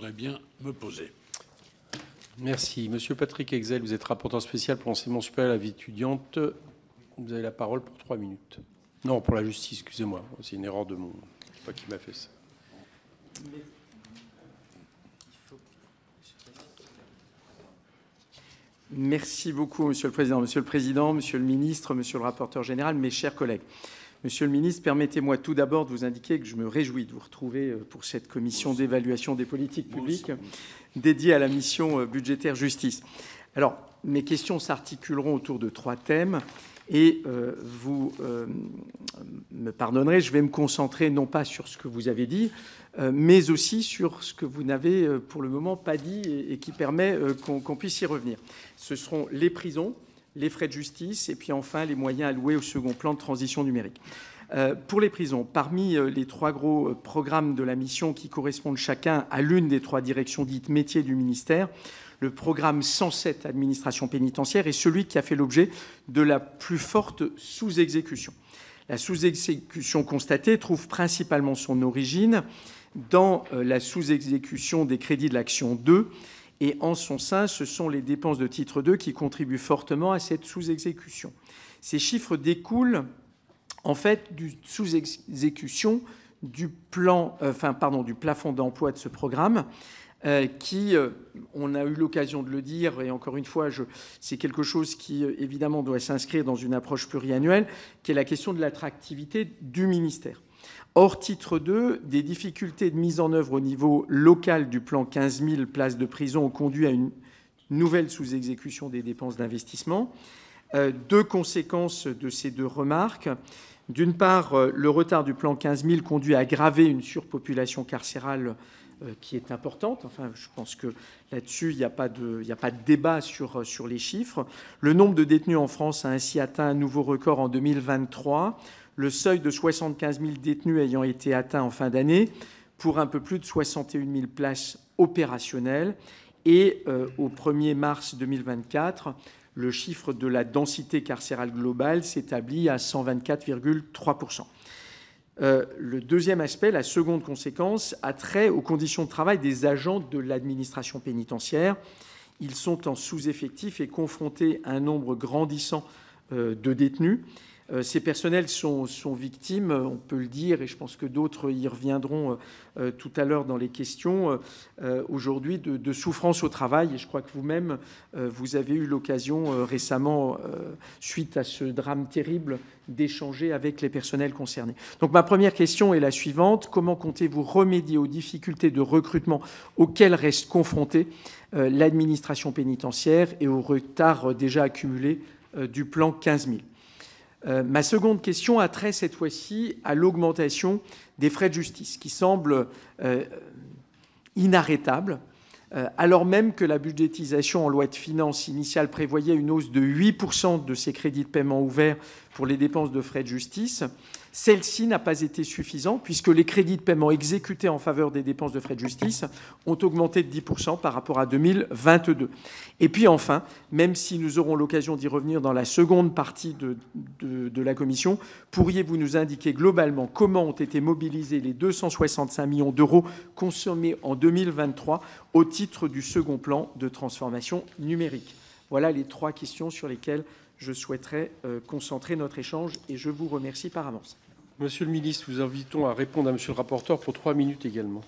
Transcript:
voudrais bien me poser. Merci. Monsieur Patrick Hexel, vous êtes rapporteur spécial pour l'enseignement supérieur à la vie étudiante. Vous avez la parole pour 3 minutes. Non, pour la justice, excusez-moi. C'est une erreur de mon... Je ne sais pas qui m'a fait ça. Merci beaucoup, Monsieur le Président. Monsieur le Ministre, Monsieur le rapporteur général, mes chers collègues. Monsieur le Ministre, permettez-moi tout d'abord de vous indiquer que je me réjouis de vous retrouver pour cette commission d'évaluation des politiques publiques dédiée à la mission budgétaire justice. Alors, mes questions s'articuleront autour de 3 thèmes et vous me pardonnerez, je vais me concentrer non pas sur ce que vous avez dit, mais aussi sur ce que vous n'avez pour le moment pas dit et qui permet qu'on puisse y revenir. Ce seront les prisons, les frais de justice et puis enfin les moyens alloués au second plan de transition numérique. Pour les prisons, parmi les 3 gros programmes de la mission qui correspondent chacun à l'une des 3 directions dites métiers du ministère, le programme 107 administration pénitentiaire est celui qui a fait l'objet de la plus forte sous-exécution. La sous-exécution constatée trouve principalement son origine dans la sous-exécution des crédits de l'action 2 et en son sein, ce sont les dépenses de titre 2 qui contribuent fortement à cette sous-exécution. Ces chiffres découlent en fait du sous-exécution du plafond d'emploi de ce programme qui, on a eu l'occasion de le dire, et encore une fois, c'est quelque chose qui, évidemment, doit s'inscrire dans une approche pluriannuelle, qui est la question de l'attractivité du ministère. Hors titre 2, des difficultés de mise en œuvre au niveau local du plan 15 000 places de prison ont conduit à une nouvelle sous-exécution des dépenses d'investissement. 2 conséquences de ces 2 remarques. D'une part, le retard du plan 15 000 conduit à aggraver une surpopulation carcérale qui est importante. Enfin, je pense que là-dessus, il n'y a pas de débat sur les chiffres. Le nombre de détenus en France a ainsi atteint un nouveau record en 2023, le seuil de 75 000 détenus ayant été atteint en fin d'année pour un peu plus de 61 000 places opérationnelles. Et au 1er mars 2024, le chiffre de la densité carcérale globale s'établit à 124,3%. Le deuxième aspect, la seconde conséquence, a trait aux conditions de travail des agents de l'administration pénitentiaire. Ils sont en sous-effectif et confrontés à un nombre grandissant de détenus. Ces personnels sont victimes, on peut le dire, et je pense que d'autres y reviendront tout à l'heure dans les questions, aujourd'hui de souffrance au travail. Et je crois que vous-même, vous avez eu l'occasion récemment, suite à ce drame terrible, d'échanger avec les personnels concernés. Donc ma première question est la suivante. Comment comptez-vous remédier aux difficultés de recrutement auxquelles reste confrontée l'administration pénitentiaire et au retard déjà accumulé du plan 15 000 ? Ma seconde question a trait cette fois-ci à l'augmentation des frais de justice qui semble inarrêtable alors même que la budgétisation en loi de finances initiale prévoyait une hausse de 8% de ces crédits de paiement ouverts pour les dépenses de frais de justice. Celle-ci n'a pas été suffisante puisque les crédits de paiement exécutés en faveur des dépenses de frais de justice ont augmenté de 10% par rapport à 2022. Et puis enfin, même si nous aurons l'occasion d'y revenir dans la seconde partie de la commission, pourriez-vous nous indiquer globalement comment ont été mobilisés les 265 millions d'euros consommés en 2023 au titre du second plan de transformation numérique? Voilà les 3 questions sur lesquelles je souhaiterais concentrer notre échange et je vous remercie par avance. Monsieur le ministre, nous invitons à répondre à monsieur le rapporteur pour 3 minutes également.